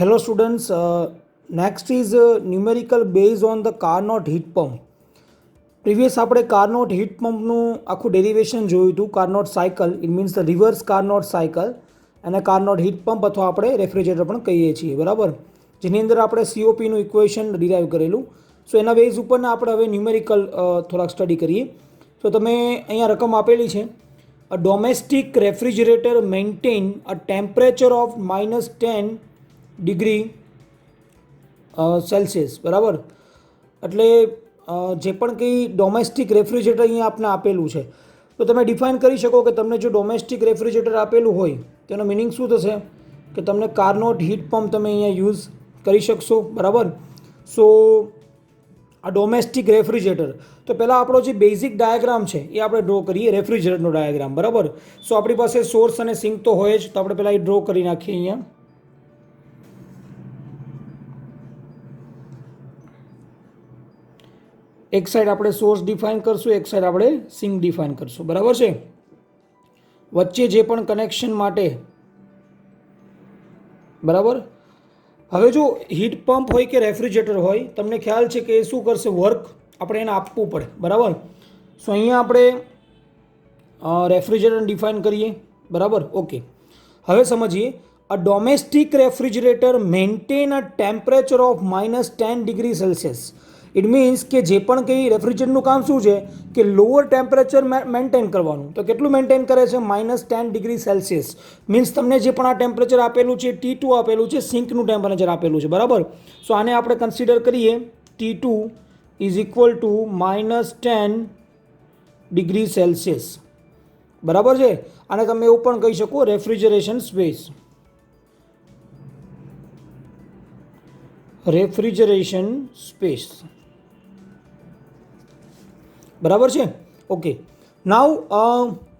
Hello students, next is numerical based on the Carnot heat pump. Previous આપણે Carnot heat પંપનું આખું derivation જોયું હતું. Carnot cycle it means the reverse Carnot cycle અને Carnot heat pump અથવા આપણે refrigerator પણ કહીએ છીએ, બરાબર, જેની અંદર આપણે સીઓપીનું ઇક્વેશન ડિરાઈવ કરેલું. સો એના બેઝ ઉપરના આપણે હવે ન્યુમેરિકલ થોડાક સ્ટડી કરીએ. તો તમે અહીંયા રકમ આપેલી છે. A domestic refrigerator maintain a temperature of -10 degree Celsius, બરાબર. એટલે જે પણ કંઈ ડોમેસ્ટિક રેફ્રિજરેટર અહીંયા આપને આપેલું છે તો તમે ડિફાઇન કરી શકો કે તમને જો ડોમેસ્ટિક રેફ્રિજરેટર આપેલું હોય તેનો મિનિંગ શું થશે કે તમને કાર્નોટ હીટ પંપ તમે અહીંયા યુઝ કરી શકશો, બરાબર. સો આ ડોમેસ્ટિક રેફ્રિજરેટર, તો પહેલાં આપણો જે બેઝિક ડાયાગ્રામ છે એ આપણે ડ્રો કરીએ, રેફ્રિજરેટરનો ડાયાગ્રામ, બરાબર. સો આપણી પાસે સોર્સ અને સિંક તો હોય જ, તો આપણે પહેલાં એ ડ્રો કરી નાખીએ અહીંયા. એક સાઈડ આપણે સોર્સ ડિફાઇન કરશું, એક સાઈડ આપણે સિંક ડિફાઇન કરશું, બરાબર છે. વચ્ચે જે પણ કનેક્શન માટે, બરાબર. હવે જો હીટ પંપ હોય કે રેફ્રિજરેટર હોય, તમને ખ્યાલ છે કે એ શું કરશે, વર્ક આપણે એને આપવું પડે, બરાબર. સો અહીંયા આપણે રેફ્રિજરેટર ડિફાઇન કરીએ, બરાબર. ઓકે, હવે સમજીએ. A domestic refrigerator maintain a temperature of -10 degree Celsius. It means કે જે પણ કંઈ રેફ્રિજરેટરનું કામ શું છે કે લોઅર ટેમ્પરેચર મેન્ટેન કરવાનું. તો કેટલું મેન્ટેન કરે છે? -10 ડિગ્રી સેલ્સિયસ. મીન્સ તમને જે પણ આ ટેમ્પરેચર આપેલું છે, T2 આપેલું છે, સિંકનું ટેમ્પરેચર આપેલું છે, બરાબર. સો આને આપણે કન્સિડર કરીએ, T2 is equal to -10 degree Celsius, બરાબર છે. અને તમે એવું પણ કહી શકો રેફ્રિજરેશન સ્પેસ, રેફ્રિજરેશન સ્પેસ, બરાબર છે. Okay, now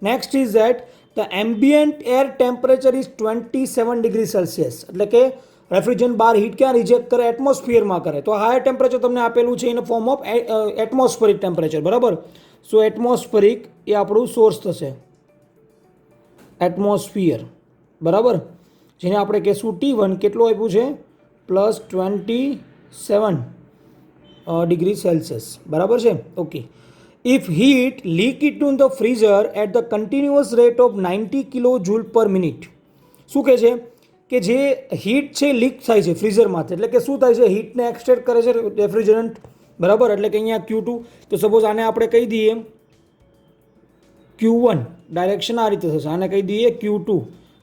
next is that the ambient air temperature is 27 degree Celsius. એટલે કે રેફ્રિજરન્ટ બહાર હીટ ક્યાં રિજેક્ટ કરે? એટમોસ્ફિયરમાં કરે. તો હાયર ટેમ્પરેચર તમને આપેલું છે in form of atmospheric temperature, બરાબર. સો એટમોસ્ફેરિક એ આપણું સોર્સ થશે, એટમોસ્ફિયર, બરાબર, જેને આપણે કહેશું T1. કેટલું આપ્યું છે? +27 ડિગ્રી સેલ્સિયસ, બરાબર છે. Okay, if heat leak it to the freezer at the continuous rate of 90 kilojoule પર મિનિટ. શું કહે છે કે જે હીટ છે લીક થાય છે ફ્રીઝરમાંથી, એટલે કે શું થાય છે, હીટને એક્સટ્રેક્ટ કરે છે રેફ્રિજરન્ટ, બરાબર. એટલે કે અહીંયા Q2, તો સપોઝ આને આપણે કહી દઈએ Q1, ડાયરેક્શન આ રીતે થશે. આને કહી દઈએ Q2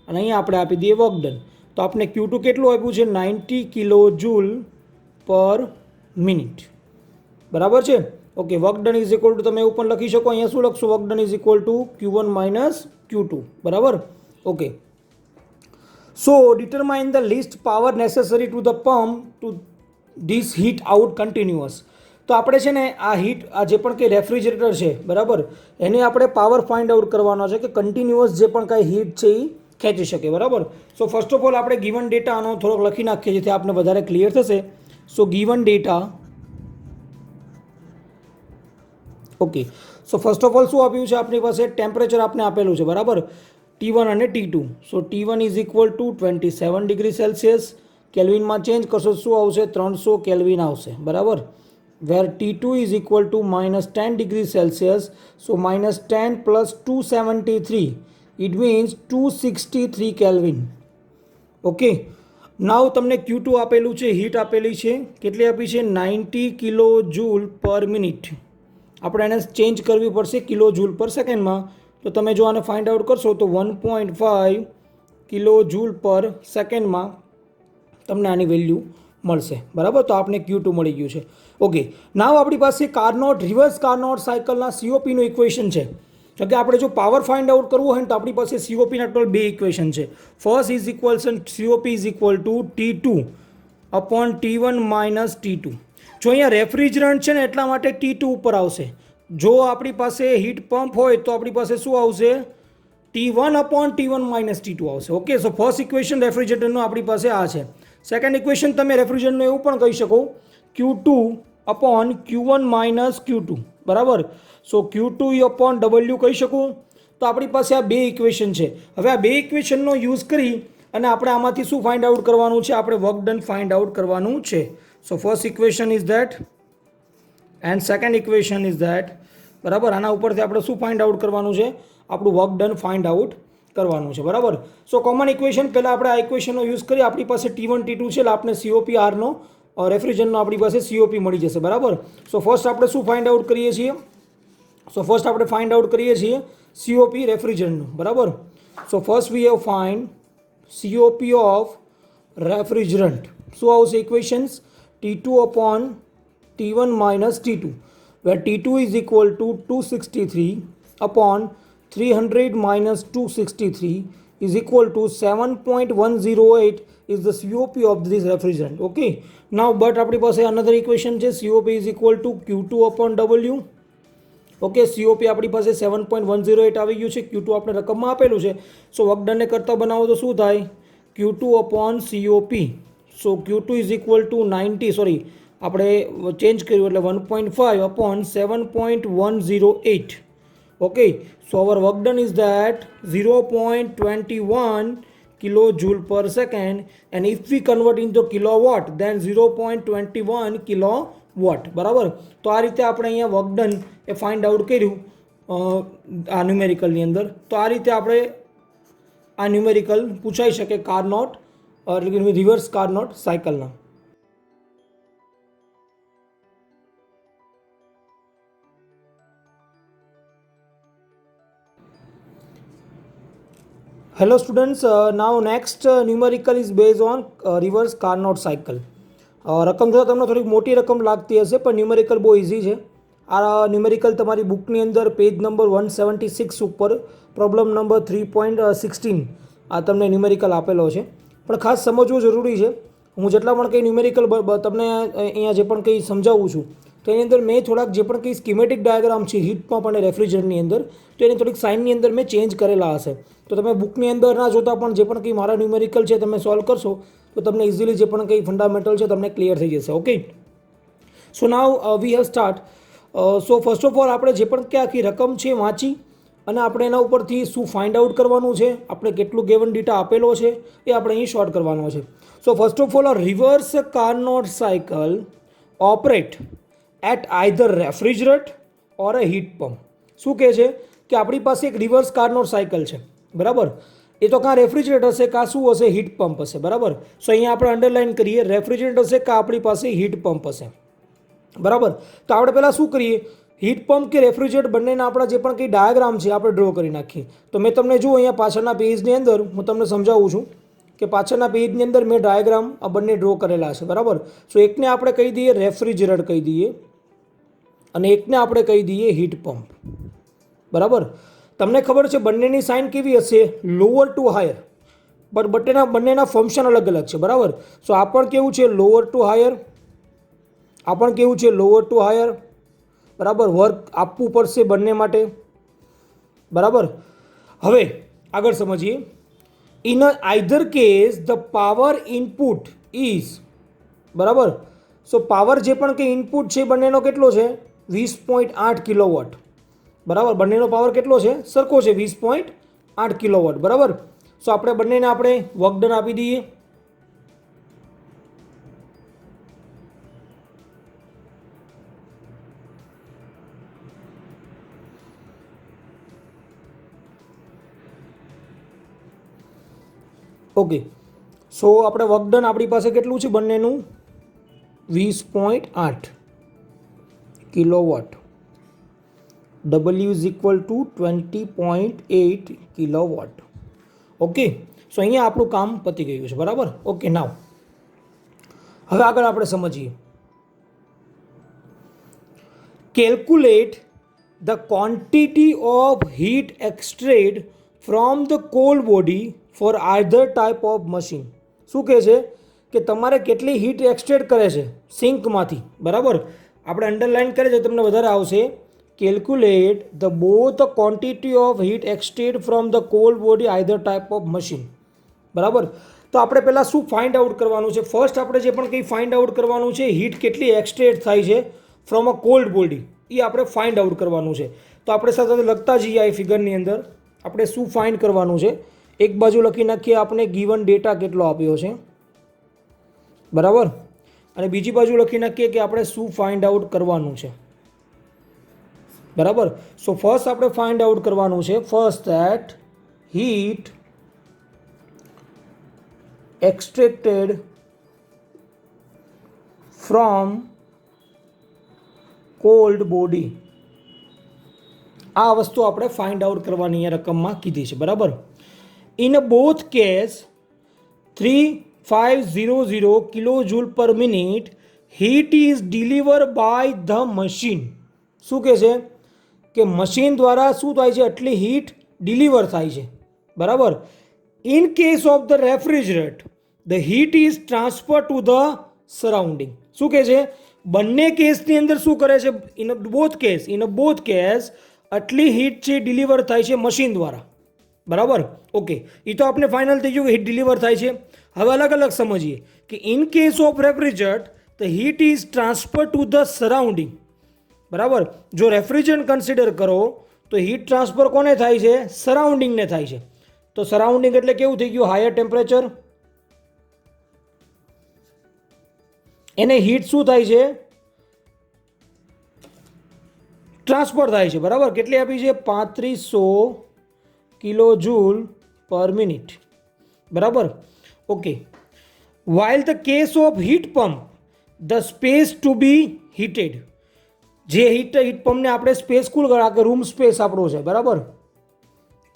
અને અહીંયા આપણે આપી દઈએ વર્ક ડન. તો આપણે Q2 કેટલું આપ્યું છે? 90 કિલોજૂલ પર મિનિટ, બરાબર છે. Okay, work done is equal two, તમે એવું પણ લખી શકો, અહીંયા શું લખશો? Work done is equal two Q1 - Q2, બરાબર. Okay, so determine the list power necessary to the pump two this heat out continuous. તો આપણે છે ને આ હીટ, આ જે પણ કંઈ રેફ્રિજરેટર છે, બરાબર, એને આપણે પાવર ફાઇન્ડ આઉટ કરવાનો છે કે કન્ટિન્યુઅસ જે પણ કાંઈ હીટ છે એ ખેંચી શકે, બરાબર. સો ફર્સ્ટ ઓફ ઓલ આપણે ગિવન ડેટા આનો થોડોક લખી નાખીએ જેથી આપણે વધારે ક્લિયર થશે. So given data, okay. So first of all શું આપ્યું છે આપણી પાસે? ટેમ્પરેચર આપણે આપેલું છે, બરાબર, T1 અને T2. So T1 is equal to 27 degree Celsius. કેલ્વિનમાં ચેન્જ કરશો શું આવશે? 300 કેલ્વિન આવશે, બરાબર. Where T2 is equal to -10 degree Celsius. So -10 + 273, it means 263 kelvin. Okay, now તમને Q2 આપેલું છે, હીટ આપેલી છે, કેટલી આપી છે? 90 કિલોજૂલ પર મિનિટ. આપણે એને ચેન્જ કરવી પડશે કિલોજૂલ પર સેકન્ડમાં. તો તમે જો આને ફાઇન્ડ આઉટ કરશો તો 1.5 કિલોજૂલ પર સેકન્ડમાં તમને આની વેલ્યુ મળશે, બરાબર. તો આપણે Q2 મળી ગયું છે. ઓકે, નાવ આપણી પાસે કાર્નોટ, રિવર્સ કાર્નોટ સાયકલના COPનું ઇક્વેશન છે. એટલે કે આપણે જો પાવર ફાઇન્ડ આઉટ કરવું હોય ને તો આપણી પાસે COPના ટોટલ બે ઇક્વેશન છે. First is equals COP is equal two T2 upon T1 - T2. જો અહીંયા રેફ્રિજરન્ટ છે ને એટલા માટે T2 ઉપર આવશે. જો આપણી પાસે હીટ પંપ હોય તો આપણી પાસે શું આવશે? T1 અપોન T1 - T2 આવશે. ઓકે, સો ફર્સ્ટ ઇક્વેશન રેફ્રિજરેટરનું આપણી પાસે આ છે. સેકન્ડ ઇક્વેશન તમે રેફ્રિજરેટરનું એવું પણ કહી શકો Q2 અપોન Q1 - Q2, બરાબર. સો Q2 અપોન W કહી શકું. તો આપણી પાસે આ બે ઇક્વેશન છે. હવે આ બે ઇક્વેશનનો યુઝ કરી અને આપણે આમાંથી શું ફાઇન્ડ આઉટ કરવાનું છે? આપણે વર્ક ડન ફાઇન્ડ આઉટ કરવાનું છે. So first equation is that and second equation is that. બરાબર, આના ઉપરથી આપણે શું ફાઇન્ડ આઉટ કરવાનું છે? આપણું વર્ક ડન ફાઇન્ડ આઉટ કરવાનું છે. બરાબર, સો કોમન ઇક્વેશન પહેલાં આપણે આ ઇક્વેશનનો યુઝ કરીએ. આપણી પાસે T1 T2 છે એટલે આપણે COP આરનો રેફ્રિજરન્ટનો આપણી પાસે COP મળી જશે. બરાબર, સો ફર્સ્ટ આપણે શું ફાઇન્ડ આઉટ કરીએ છીએ? સો ફર્સ્ટ આપણે ફાઇન્ડ આઉટ કરીએ છીએ COP રેફ્રિજરન્ટનું. બરાબર, so first we have find COP of refrigerant. શું આવશે equations? T2 upon T1 minus T2, where T2 is equal to 263 upon 300 minus 263 is equal to 7.108 is the COP of this refrigerant. Okay, now but આપણી પાસે another equation છે, COP is equal to Q2 upon W. Okay, COP આપણી પાસે 7.108 આવી ગયું છે. Q2 આપણે રકમમાં આપેલું છે. સો વર્ક ડનને કરતા બનાવો તો શું થાય? Q2 upon COP. So Q2 is equal to 90, sorry આપણે ચેન્જ કર્યું એટલે 1.5 upon 7.108. Okay, so hour work done is that 0.21 kilojoule per second, and if we convert into kilowatt then 0.21 kilowatt. બરાબર, તો આ રીતે આપણે અહીંયા વર્ક ડન એ find out કર્યું આ ન્યુમેરિકલની અંદર. તો આ રીતે આપણે આ ન્યુમેરિકલ પૂછાઈ શકે કાર્નોટ એટલે કે રિવર્સ કાર્નોટ સાયકલના. Hello students, now next numerical is based on reverse Carnot cycle. રકમ જો તમને થોડીક મોટી રકમ લાગતી હશે પણ ન્યુમેરિકલ બહુ ઇઝી છે. આ ન્યુમેરિકલ તમારી બુકની અંદર પેજ નંબર 176 ઉપર પ્રોબ્લેમ નંબર 3.16 આ તમને ન્યુમેરિકલ આપેલો છે. પણ ખાસ સમજવું જરૂરી છે. હું જેટલા પણ કંઈ ન્યુમેરિકલ તમને અહીંયા જે પણ કંઈ સમજાવું છું તો એની અંદર મેં થોડાક જે પણ કંઈ સ્કીમેટિક ડાયાગ્રામ છે હીટ પંપ અને રેફ્રિજરન્ટની અંદર તો એની થોડીક સાઇનની અંદર મેં ચેન્જ કરેલા હશે. તો તમે બુકની અંદર ના જોતા પણ જે પણ કંઈ મારા ન્યુમેરિકલ છે તમે સોલ્વ કરશો તો તમને ઇઝીલી જે પણ કંઈ ફંડામેન્ટલ છે તમને ક્લિયર થઈ જશે. Okay, so now we have start. So first of all આપણે જે પણ કે આખી રકમ છે વાંચી અને આપણે એના ઉપરથી શું ફાઇન્ડ આઉટ કરવાનું છે, આપણે કેટલું ગેવન ડેટા આપેલો છે એ આપણે અહીં શોર્ટ કરવાનો છે. So first of all reverse Carnot cycle operate at either refrigerant or a heat pump. શું કહે છે કે આપણી પાસે એક રિવર્સ કાર્નોટ સાયકલ છે. બરાબર, એ તો કાં રેફ્રિજરેટર હશે કાં શું હશે? હીટ પંપ હશે. બરાબર, સો અહીંયા આપણે અંડરલાઇન કરીએ રેફ્રિજરેટર હશે કાં આપણી પાસે હીટ પંપ હશે. બરાબર, તો આપણે પહેલાં શું કરીએ? હીટ પંપ કે રેફ્રિજરેટર બંનેના આપણા જે પણ કંઈ ડાયાગ્રામ છે આપણે ડ્રો કરી નાખીએ. તો મેં તમને જુઓ અહીંયા પાછળના પેજની અંદર હું તમને સમજાવું છું કે પાછળના પેજની અંદર મેં ડાયાગ્રામ આ બંને ડ્રો કરેલા છે. બરાબર, સો એકને આપણે કહી દઈએ રેફ્રિજરેટર કહી દઈએ અને એકને આપણે કહી દઈએ હીટ પંપ. બરાબર, તમને ખબર છે બંનેની સાઇન કેવી હશે? લોઅર ટુ હાયર, બટ બંનેના ફંક્શન અલગ અલગ છે. બરાબર, સો આ પણ કેવું છે? Lower to higher. આ પણ કેવું છે? Lower to higher. બરાબર, વર્ક આપવું પડશે બંને માટે. બરાબર, હવે આગળ સમજીએ. In either case the power input is. બરાબર, સો પાવર જે પણ કંઈ ઇનપુટ છે બંનેનો કેટલો છે? 20.8 કિલોવોટ. બરાબર, બંનેનો પાવર કેટલો છે? સરખો છે, 20.8 કિલોવોટ. બરાબર, સો આપણે બંનેને આપણે વર્ક ડન આપી દઈએ. ઓકે, સો આપણે વર્ક ડન આપણી પાસે કેટલું છે બંનેનું? 20.8 kilowatt. W is equal to 20.8 kilowatt. Okay, so અહીંયા આપણું કામ પતી ગયું છે. બરાબર, ઓકે, નાવ હવે આગળ આપણે સમજીએ. Calculate the quantity of heat extracted from the cold body for either type of machine. શું કહે છે કે તમારે કેટલી હીટ એક્સટ્રેડ કરે છે સિંકમાંથી. બરાબર, આપણે અંડરલાઇન કરીએ તો તમને વધારે આવશે. Calculate the both the quantity of heat extracted from the cold body either type of machine. બરાબર, તો આપણે પહેલાં શું ફાઇન્ડ આઉટ કરવાનું છે? ફર્સ્ટ આપણે જે પણ કંઈ ફાઇન્ડ આઉટ કરવાનું છે હીટ કેટલી એક્સટ્રેક્ટ થાય છે ફ્રોમ અ કોલ્ડ બોડી એ આપણે ફાઇન્ડ આઉટ કરવાનું છે. તો આપણે સાથે લખતા જઈએ આ ફિગરની અંદર આપણે શું ફાઇન્ડ કરવાનું છે એક બાજુ લખી નાખીએ આપણે ગિવન ડેટા કેટલો આપ્યો છે, બરાબર, અને બીજી બાજુ લખી નાખીએ કે આપણે શું ફાઇન્ડ આઉટ કરવાનું છે, બરાબર. સો ફર્સ્ટ આપણે ફાઇન્ડ આઉટ કરવાનું છે first that heat extracted from cold body. આ વસ્તુ આપણે ફાઇન્ડ આઉટ કરવાની અહીંયા રકમમાં કીધી છે, બરાબર. ઇન બોથ કેસ 3500 કિલોજૂલ પર minute heat is deliver by the machine. શું કહે છે કે મશીન દ્વારા શું થાય છે, આટલી હીટ ડિલિવર થાય છે, બરાબર. In case of the refrigerate the heat is transfer to the surrounding. શું કહે છે, બંને કેસની અંદર શું કરે છે, ઇન બોથ કેસ આટલી હીટ છે ડિલિવર થાય છે મશીન દ્વારા, બરાબર. ઓકે, એ તો આપણે ફાઇનલ થઈ ગયું કે હીટ ડિલિવર થાય છે. હવે અલગ અલગ સમજીએ કે in case of refrigerate the heat is transfer to the surrounding, બરાબર. જો રેફ્રિજરન્ટ કન્સિડર કરો તો હીટ ટ્રાન્સફર કોને થાય છે, સરાઉન્ડિંગને થાય છે. તો સરાઉન્ડિંગ એટલે કેવું થઈ ગયું, હાયર ટેમ્પરેચર, એને હીટ શું થાય છે, ટ્રાન્સફર થાય છે, બરાબર. કેટલી આપી છે, 3500 કિલોજૂલ પર મિનિટ, બરાબર. Okay, while the case of heat pump the space to be heated. જે હીટ પંપને આપણે સ્પેસ કુલ કરા કે રૂમ સ્પેસ આપણો છે, બરાબર,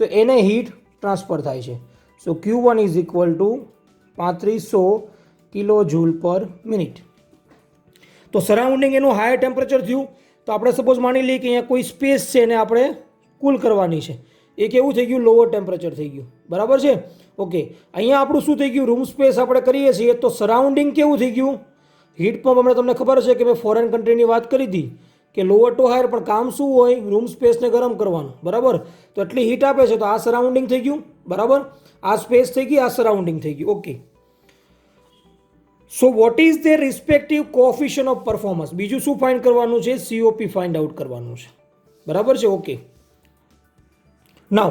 તો એને હીટ ટ્રાન્સફર થાય છે. So Q1 is equal to 3500 kilojoule પર મિનિટ. તો સરાઉન્ડિંગ એનું હાયર ટેમ્પરેચર થયું. તો આપણે સપોઝ માની લઈએ કે અહીંયા કોઈ સ્પેસ છે એને આપણે કુલ કરવાની છે, એ કેવું થઈ ગયું, લોઅર ટેમ્પરેચર થઈ ગયું, બરાબર છે. ઓકે, અહીંયા આપણું શું થઈ ગયું, રૂમ સ્પેસ આપણે કરીએ છીએ તો સરાઉન્ડિંગ કેવું થઈ ગયું, હીટ પંપ. હમણાં તમને ખબર છે કે મેં ફોરેન કન્ટ્રીની વાત કરી હતી કે લોઅર ટુ હાયર, પણ કામ શું હોય, રૂમ સ્પેસને ગરમ કરવાનું, બરાબર. તો એટલી હીટ આપે છે તો આ સરાઉન્ડિંગ થઈ ગયું, બરાબર. આ સ્પેસ થઈ ગઈ, આ સરાઉન્ડિંગ થઈ ગયું. Okay, so what is the respective coefficient of performance. બીજું શું ફાઇન્ડ કરવાનું છે, COP ફાઇન્ડ આઉટ કરવાનું છે, બરાબર છે. Okay, now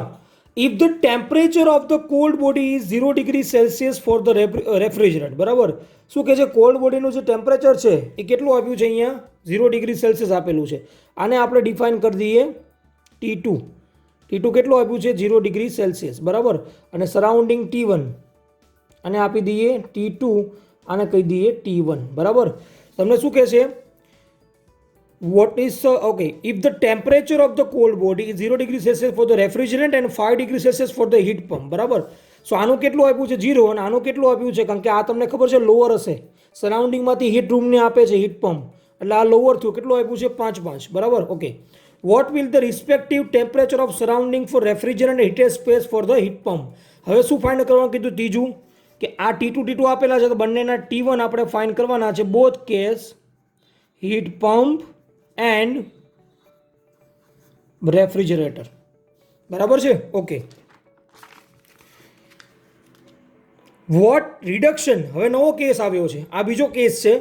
if the temperature of the cold body is 0 degree Celsius for the refrigerant, બરાબર. શું કહે છે, કોલ્ડ બોડીનું જે ટેમ્પરેચર છે એ કેટલું આપ્યું છે, અહીંયા 0 ડિગ્રી સેલ્સિયસ આપેલું છે. આને આપણે ડિફાઇન કરી દઈએ T2. કેટલું આપ્યું છે, 0 ડિગ્રી સેલ્સિયસ, બરાબર. અને સરાઉન્ડિંગ T1, અને આપી દઈએ T2, આને કહી દઈએ T1, બરાબર. તમને શું કહે છે, what is okay, if the temperature of the cold body is 0 degree celsius for the refrigerant and 5 degree celsius for the heat pump, બરાબર. સો આનું કેટલું આપ્યું છે, 0, અને આનું કેટલું આપ્યું છે, કારણ કે આ તમને ખબર છે લોઅર હશે, સરાઉન્ડિંગમાંથી હીટ રૂમને આપે છે હીટ પંપ, એટલે આ લોઅર થયું. કેટલું આપ્યું છે, 5, બરાબર. Okay, what will the respective temperature of surrounding for refrigerant heated space for the heat pump. હવે શું ફાઇન્ડ કરવાનું કીધું, ત્રીજું કે આ T2 આપેલા છે તો બંનેના T1 આપણે ફાઇન્ડ કરવાના છે, both case heat pump and refrigerator, બરાબર છે. ઓકે, વોટ રિડક્શન, હવે નવો કેસ આવ્યો છે, આ બીજો કેસ છે.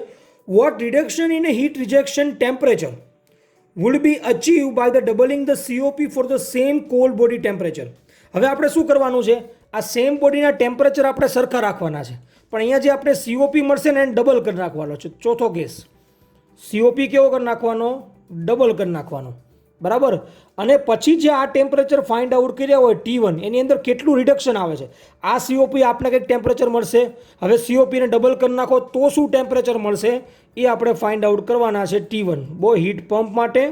What reduction in heat rejection temperature would be achieve by the doubling the COP for the same cold body temperature. હવે આપણે શું કરવાનું છે, આ સેમ બોડીના ટેમ્પરેચર આપણે સરખા રાખવાના છે, પણ અહીંયા જે આપણે COP મળશે ને એને ડબલ કરી નાખવાનો છે. ચોથો કેસ, COP કેવો કરી નાખવાનો, ડબલ કરી નાખવાનો, બરાબર. અને પછી જે આ ટેમ્પરેચર ફાઇન્ડ આઉટ કર્યા હોય T1, એની અંદર કેટલું રિડક્શન આવે છે, આ COP આપણે કંઈક ટેમ્પરેચર મળશે. હવે COP ને ડબલ કરી નાખો તો શું ટેમ્પરેચર મળશે, એ આપણે ફાઇન્ડ આઉટ કરવાના છે T1, બો હીટ પંપ માટે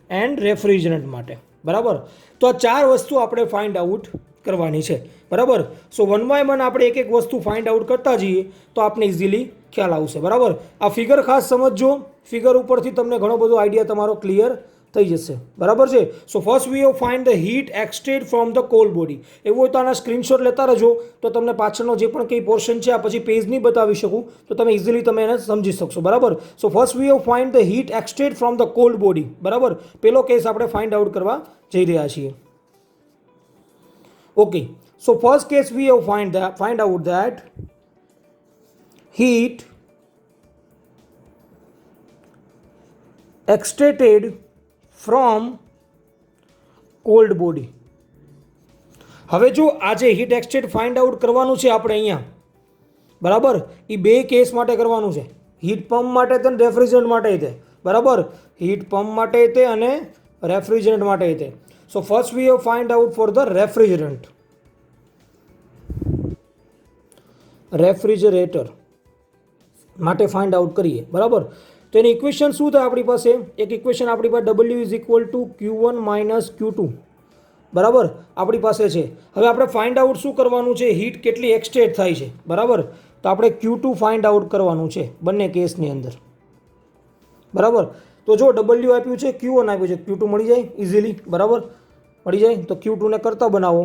એન્ડ રેફ્રિજરન્ટ માટે, બરાબર. તો આ 4 વસ્તુ આપણે ફાઇન્ડ આઉટ કરવાની છે, બરાબર. સો 1 બાય 1 આપણે એક વસ્તુ ફાઇન્ડ આઉટ કરતા જઈએ તો આપણે ઇઝીલી ખ્યાલ આવશે, બરાબર. આ ફિગર ખાસ સમજજો, ફિગર ઉપરથી તમને ઘણો બધો આઈડિયા તમારો ક્લિયર થઈ જશે, બરાબર છે. So first we have find the heat extracted from the cold body. એવું હોય તો આના સ્ક્રીનશોટ લેતા રહેજો, તો તમને પાછળનો જે પણ કંઈ પોર્શન છે આ પછી પેજ નહીં બતાવી શકું તો તમે ઇઝીલી તમે એને સમજી શકશો, બરાબર. So first we have find the heat extracted from the cold body, બરાબર. પેલો કેસ આપણે ફાઇન્ડ આઉટ કરવા જઈ રહ્યા છીએ. Okay, so first case we have find out that heat extracted from cold body. હવે જો આજે હીટ એક્સચેન્જ ફાઇન્ડ આઉટ કરવાનું છે આપણે અહીંયા, બરાબર, એ બે કેસ માટે કરવાનું છે. હીટ પંપ માટે તે અને રેફ્રિજરન્ટ માટે તે, બરાબર, હીટ પંપ માટે તે અને રેફ્રિજરન્ટ માટે તે. સો first we have find out for the refrigerator માટે ફાઇન્ડ આઉટ કરીએ, બરાબર. તો એની ઇક્વેશન શું થાય આપણી પાસે? એક ઇક્વેશન આપણી પાસે W is equal two Q1 minus Q2, બરાબર, આપણી પાસે છે. હવે આપણે ફાઇન્ડ આઉટ શું કરવાનું છે? હીટ કેટલી એક્સચેન્જ થાય છે, બરાબર. તો આપણે Q2 ફાઇન્ડ આઉટ કરવાનું છે બંને કેસની અંદર, બરાબર. તો જો W આપ્યું છે, Q1 આપ્યું છે, Q2 મળી જાય ઇઝીલી, બરાબર, મળી જાય. તો Q2 ને કરતા બનાવો.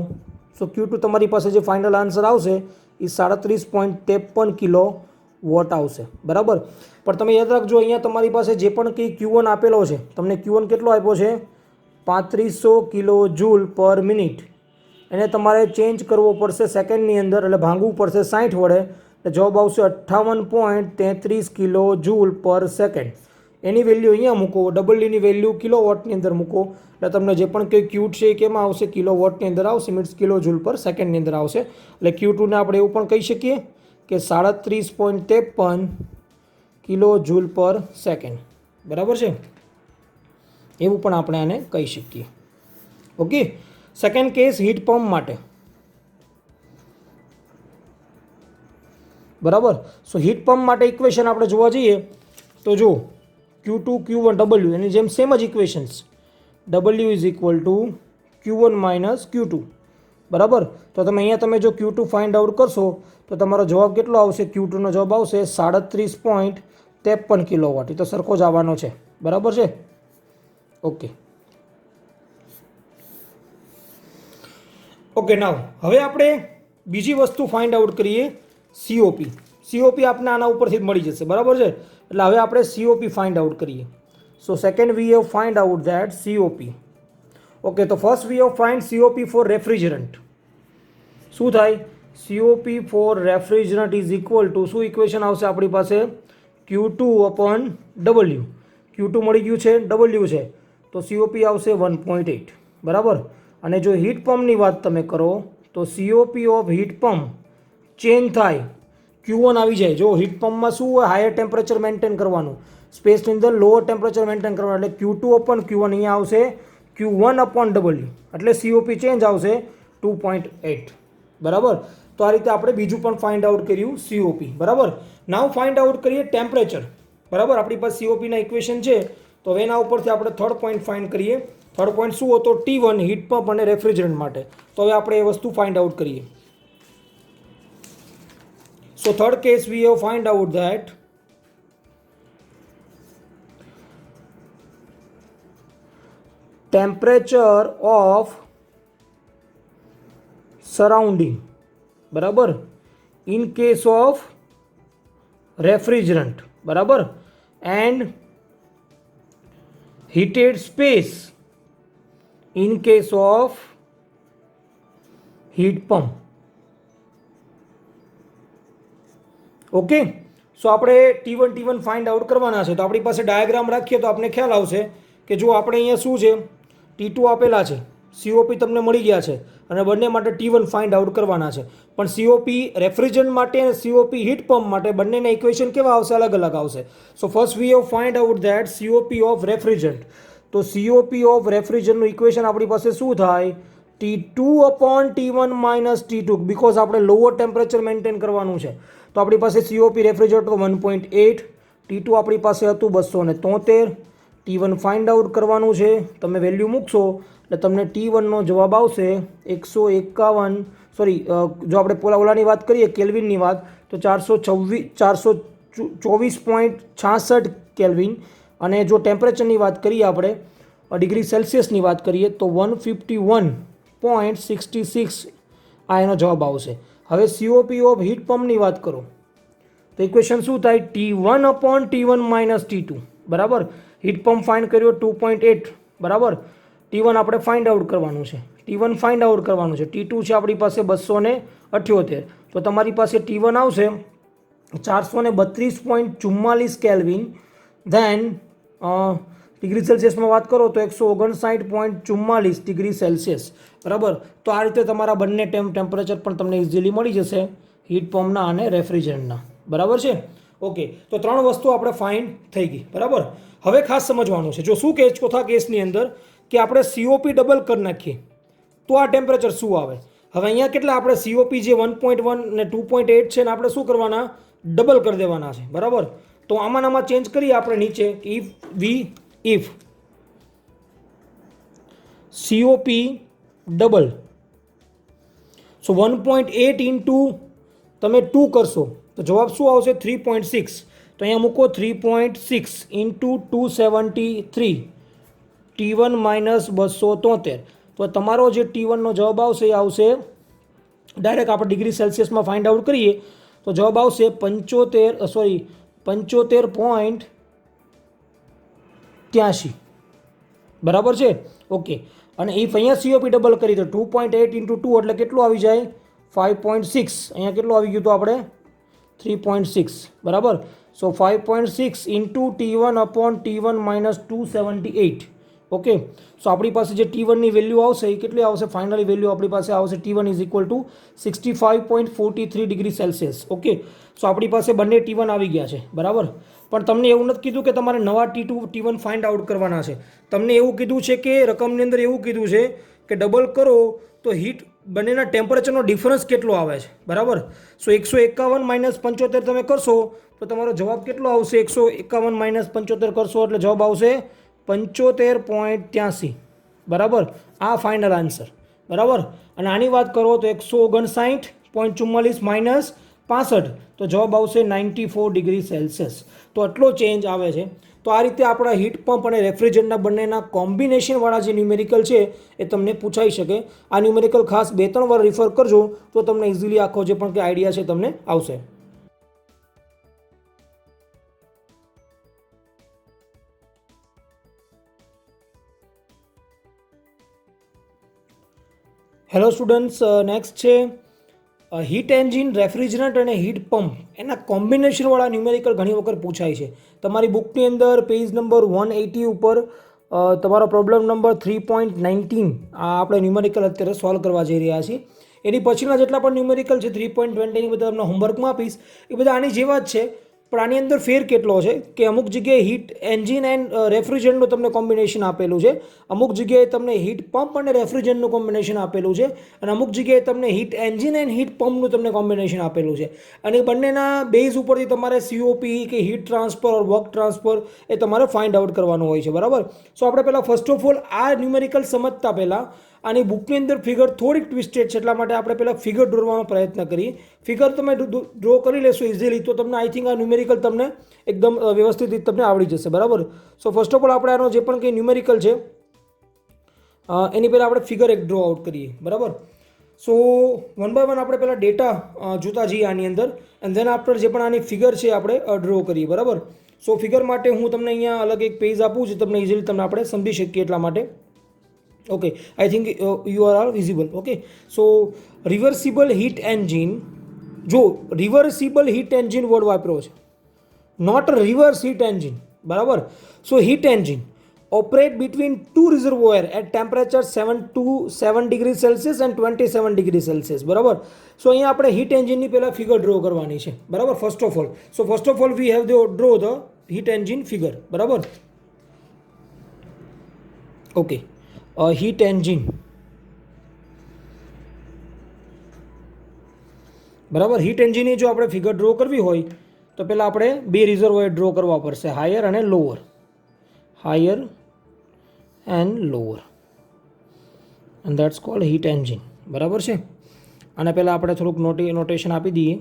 સો Q2 તમારી પાસે જે ફાઇનલ આન્સર આવશે એ 37.53 કિલો વોટ આવશે, બરાબર. પણ તમે યાદ રાખજો, અહીંયા તમારી પાસે જે પણ કંઈ Q1 આપેલો છે, તમને Q1 કેટલો આપ્યો છે? 3500 કિલો જૂલ પર મિનિટ. એને તમારે ચેન્જ કરવો પડશે સેકન્ડની અંદર, એટલે ભાંગવું પડશે 60 વડે, એટલે જવાબ આવશે 58.33 કિલો જૂલ પર સેકન્ડ. એની વેલ્યુ અહીંયા મૂકો, ડબલની વેલ્યુ કિલો વોટની અંદર મૂકો, એટલે તમને જે પણ કંઈ ક્યૂટ છે એ કેમાં આવશે? કિલો વોટની અંદર આવશે, મીન્સ કિલો જૂલ પર સેકન્ડની અંદર આવશે. એટલે Q2ને આપણે એવું પણ કહી શકીએ કે 37.53 કિલો જૂલ પર સેકન્ડ, બરાબર છે, એવું પણ આપણે આને કહી શકીએ. Okay. Second case heat pump માટે, બરાબર. સો હીટ પંપ માટે ઇક્વેશન આપણે જોવા જઈએ તો જો Q2 Q1 W એની જેમ સેમ જ equations, W is equal two Q1 minus Q2, બરાબર. તો તમે અહીંયા તમે જો Q2 ફાઇન્ડ આઉટ કરશો તો તમારો જવાબ કેટલો આવશે? Q2 નો જવાબ આવશે 37.53 કિલો વોટ. એ તો સરખો જ આવવાનો છે, બરાબર છે. ઓકે. ઓકે, નાવ હવે આપણે બીજી વસ્તુ ફાઇન્ડ આઉટ કરીએ, COP. COP આપને આના ઉપરથી જ મળી જશે, બરાબર છે. એટલે હવે આપણે COP ફાઇન્ડ આઉટ કરીએ. So second we have find out that COP. Okay, તો first we have find COP for refrigerant. શું થાય? COP for refrigerant is equal to શું ઇક્વેશન આવશે આપણી પાસે? Q2 upon W. Q2 મળી ગયું છે, W છે, તો COP આવશે 1.8, બરાબર. અને જો હીટ પંપની વાત તમે કરો તો COP of heat pump change થાય, Q1 આવી જાય. જો હીટ પંપમાં શું હોય? હાયર ટેમ્પરેચર મેન્ટેન કરવાનું, સ્પેસની અંદર લોઅર ટેમ્પરેચર મેન્ટેન કરવાનું, એટલે Q2 અપોન Q1 અહીંયા આવશે Q1 અપોન W, એટલે COP ચેન્જ આવશે 2.8, બરાબર. તો આ રીતે આપણે બીજું પણ ફાઇન્ડ આઉટ કર્યું COP, બરાબર. નાવ ફાઇન્ડ આઉટ કરીએ ટેમ્પરેચર, બરાબર. આપણી પાસે COPના ઇક્વેશન છે, તો હવે એના ઉપરથી આપણે થર્ડ પોઈન્ટ ફાઇન્ડ કરીએ. થર્ડ પોઈન્ટ શું હતો? T1 હીટ પંપ અને રેફ્રિજરન્ટ માટે. તો હવે આપણે એ વસ્તુ ફાઇન્ડ આઉટ કરીએ. So third case we have find out that temperature of surrounding, બરાબર, ઇન કેસ ઓફ રેફ્રિજરન્ટ, બરાબર, and heated space in case of heat pump. Okay. So આપણે T1 ફાઇન્ડ આઉટ કરવાના છે. તો આપણી પાસે ડાયાગ્રામ રાખીએ તો આપણે ખ્યાલ આવશે કે જો આપણે અહીંયા શું છે? T2 આપેલા છે, COP તમને મળી ગયા છે, અને બંને માટે T1 ફાઇન્ડ આઉટ કરવાના છે. પણ COP રેફ્રિજરન્ટ માટે અને COP હીટ પંપ માટે બંનેના ઇક્વેશન કેવા આવશે? અલગ અલગ આવશે. સો first we have find out that COP of refrigerant. તો COP ઓફ રેફ્રિજરન્ટનું ઇક્વેશન આપણી પાસે શું થાય? T2 upon T1 minus T2, because આપણે લોઅર ટેમ્પરેચર મેન્ટેન કરવાનું છે. તો આપણી પાસે COP રેફ્રિજરન્ટ તો 1.8, T2 આપણી પાસે હતું 273, T1 ફાઇન્ડ આઉટ કરવાનું છે. તમે વેલ્યુ મૂકશો એટલે તમને T1નો જવાબ આવશે 151, સોરી, જો આપણે ઓલાની વાત કરીએ કેલ્વિનની વાત, તો 424.66 કેલ્વિન. અને જો ટેમ્પરેચરની વાત કરીએ આપણે ડિગ્રી સેલ્સિયસની વાત કરીએ તો 151.66 આ એનો જવાબ આવશે. હવે COP ઓફ હીટ પંપની વાત કરો તો ઇક્વેશન શું થાય? T1 upon T1 minus T2, બરાબર. હીટ પંપ ફાઇન્ડ કર્યો 2.8, બરાબર. T1 આપણે ફાઇન્ડ આઉટ કરવાનું છે, T1 ફાઇન્ડ આઉટ કરવાનું છે. T2 છે આપણી પાસે 278, તો તમારી પાસે T1 આવશે 432.44 કેલ્વિન, ધેન ડિગ્રી સેલ્સિયસમાં વાત કરો તો 159.44 ડિગ્રી સેલ્સિયસ, બરાબર. તો આ રીતે તમારા બંને ટેમ્પરેચર પણ તમને ઇઝીલી મળી જશે, હીટ પંપના અને રેફ્રિજરન્ટના, બરાબર છે. ઓકે, તો 3 વસ્તુ આપણે ફાઇન્ડ થઈ ગઈ, બરાબર. હવે ખાસ સમજવાનું છે, જો શું કે ચોથા કેસની અંદર કે આપણે સીઓપી ડબલ કરી નાખીએ તો આ ટેમ્પરેચર શું આવે. હવે અહીંયા કેટલા આપણે સીઓપી જે 1.1 ને 2.8 છે ને આપણે શું કરવાના, ડબલ કરી દેવાના છે, બરાબર. તો આમાં ચેન્જ કરીએ આપણે નીચે, if COP double, so 1.8 into તમે 2 કરશો તો જવાબ શું આવશે, 3.6. તો અહીંયા મૂકો 3.6 ઇન્ટુ 273 T1 માઇનસ 273. તો તમારો જે T1નો જવાબ આવશે એ આવશે, ડાયરેક્ટ આપણે ડિગ્રી સેલ્સિયસમાં ફાઇન્ડ આઉટ કરીએ તો જવાબ આવશે 75.83, બરાબર છે. ઓકે, અને ઇફ અહીંયા સીઓપી ડબલ કરી તો 2.8 ઇન્ટુ 2 એટલે કેટલું આવી જાય, 5.6. અહીંયા કેટલું આવી ગયું તો આપણે 3.6, બરાબર. So 5.6 into T1 upon T1 minus 278. Okay, so આપણી પાસે જે T1ની વેલ્યુ આવશે એ કેટલી આવશે, ફાઇનલી વેલ્યુ આપણી પાસે આવશે T1 is equal to 65.43 degree Celsius. Okay, so આપણી પાસે બંને T1 આવી ગયા છે, બરાબર. પણ તમને એવું નથી કીધું કે તમારે નવા T1 ફાઇન્ડ આઉટ કરવાના છે. તમને એવું કીધું છે કે રકમની અંદર એવું કીધું છે કે ડબલ કરો તો હીટ બંનેના ટેમ્પરેચરનો ડિફરન્સ કેટલો આવે છે, બરાબર. સો 151 માઇનસ 75 તમે કરશો તો તમારો જવાબ કેટલો આવશે, 151 માઇનસ 75 કરશો એટલે જવાબ આવશે 75.83, બરાબર. આ ફાઇનલ આન્સર, બરાબર. અને આની વાત કરો તો 159.44 માઇનસ 65 તો જવાબ આવશે 94 ડિગ્રી સેલ્સિયસ. તો આટલો ચેન્જ આવે છે. તો આ રીતે આપણા હીટ પંપ અને રેફ્રિજરન્ટના બંનેના કોમ્બિનેશનવાળા જે ન્યુમેરિકલ છે એ તમને પૂછાઈ શકે. આ ન્યુમેરિકલ ખાસ 2-3 વાર રિફર કરજો તો તમને ઇઝીલી આખો જે પણ કે આઈડિયા છે તમને આવશે. હેલો સ્ટુડન્ટ્સ, નેક્સ્ટ છે હીટ એન્જિન, રેફ્રિજરન્ટ અને હીટ પંપ એના કોમ્બિનેશનવાળા ન્યુમેરિકલ ઘણી વખત પૂછાય છે. તમારી બુકની અંદર પેજ નંબર 180 ઉપર તમારો પ્રોબ્લેમ નંબર 3.19 આ આપણે ન્યુમેરિકલ અત્યારે સોલ્વ કરવા જઈ રહ્યા છીએ. એની પછીના જેટલા પણ ન્યુમેરિકલ છે 3.20 એ બધા તમને હોમવર્કમાં આપીશ, એ બધા આની જેવા જ છે. પણ આની અંદર ફેર કેટલો છે કે અમુક જગ્યાએ હીટ એન્જિન એન્ડ રેફ્રિજરન્ટનું તમને કોમ્બિનેશન આપેલું છે, અમુક જગ્યાએ તમને હીટ પંપ અને રેફ્રિજરન્ટનું કોમ્બિનેશન આપેલું છે, અને અમુક જગ્યાએ તમને હીટ એન્જિન એન્ડ હીટ પંપનું તમને કોમ્બિનેશન આપેલું છે. અને બંનેના બેઝ ઉપરથી તમારે સીઓપી કે હીટ ટ્રાન્સફર ઓર વર્ક ટ્રાન્સફર એ તમારે ફાઇન્ડ આઉટ કરવાનું હોય છે, બરાબર. સો આપણે પહેલાં ફર્સ્ટ ઓફ ઓલ આ ન્યુમેરિકલ સમજતા પહેલાં આની બુકની અંદર ફિગર થોડીક ટ્વિસ્ટેડ છે, એટલા માટે આપણે પહેલાં ફિગર દોરવાનો પ્રયત્ન કરીએ. ફિગર તમે ડ્રો કરી લેશો ઇઝીલી તો તમને આઈ થિંક આ ન્યુમેરિકલ તમને એકદમ વ્યવસ્થિત રીતે તમને આવડી જશે, બરાબર. સો ફર્સ્ટ ઓફ ઓલ આપણે આનો જે પણ કંઈ ન્યુમેરિકલ છે એની પહેલાં આપણે ફિગર એક ડ્રો આઉટ કરીએ, બરાબર. સો 1 બાય 1 આપણે પહેલાં ડેટા જોતા જઈએ આની અંદર, એન્ડ ધેન આફ્ટર જે પણ આની ફિગર છે આપણે ડ્રો કરીએ, બરાબર. સો ફિગર માટે હું તમને અહીંયા અલગ એક પેજ આપું છું, તમને ઇઝીલી તમને આપણે સમજી શકીએ એટલા માટે. Okay, I think you are visible. Okay, so reversible heat engine, જો રિવર્સિબલ હીટ એન્જિન વર્ડ વાપર્યો છે, નોટ રિવર્સ હીટ એન્જિન, બરાબર. So heat engine operate between 2 reservoir at temperature 7 degree Celsius and 27 degree Celsius, બરાબર. સો અહીંયા આપણે heat એન્જિનની પહેલાં ફિગર ડ્રો કરવાની છે, બરાબર. First of all we have draw the heat engine figure, બરાબર. ઓકે, હીટ એન્જિન, બરાબર. હીટ એન્જિનની જો આપણે ફિગર ડ્રો કરવી હોય તો પહેલાં આપણે 2 રિઝર્વોયર ડ્રો કરવા પડશે, હાયર અને lower, higher and lower, and that's cold heat engine, બરાબર છે. અને પહેલાં આપણે થોડુંક નોટેશન આપી દઈએ.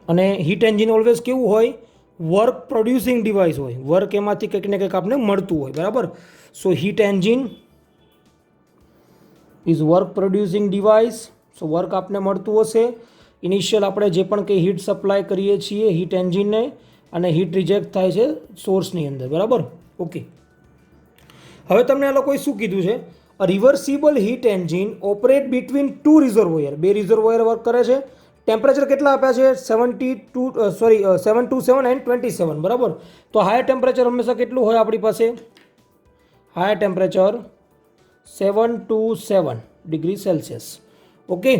અને હીટ એન્જિન ઓલવેઝ કેવું હોય, વર્ક પ્રોડ્યુસિંગ ડિવાઇસ હોય, વર્ક એમાંથી કંઈક ને કંઈક આપણે મળતું હોય, બરાબર. So heat engine is work producing device. So work આપને મળતું હશે. ઇનિશિયલ આપણે જે પણ કંઈ હીટ સપ્લાય કરીએ છીએ હીટ એન્જિનને, અને હીટ રિજેક્ટ થાય છે સોર્સની અંદર, બરાબર. ઓકે, હવે તમને આ લોકોએ શું કીધું છે, reversible heat engine operate between 2 reservoir, 2 reservoir work કરે છે ટેમ્પરેચર કેટલા આપ્યા છે 727 એન્ડ 27 બરાબર. તો હાયર ટેમ્પરેચર હંમેશા કેટલું હોય આપણી પાસે? Higher temperature 727 degree Celsius. Okay,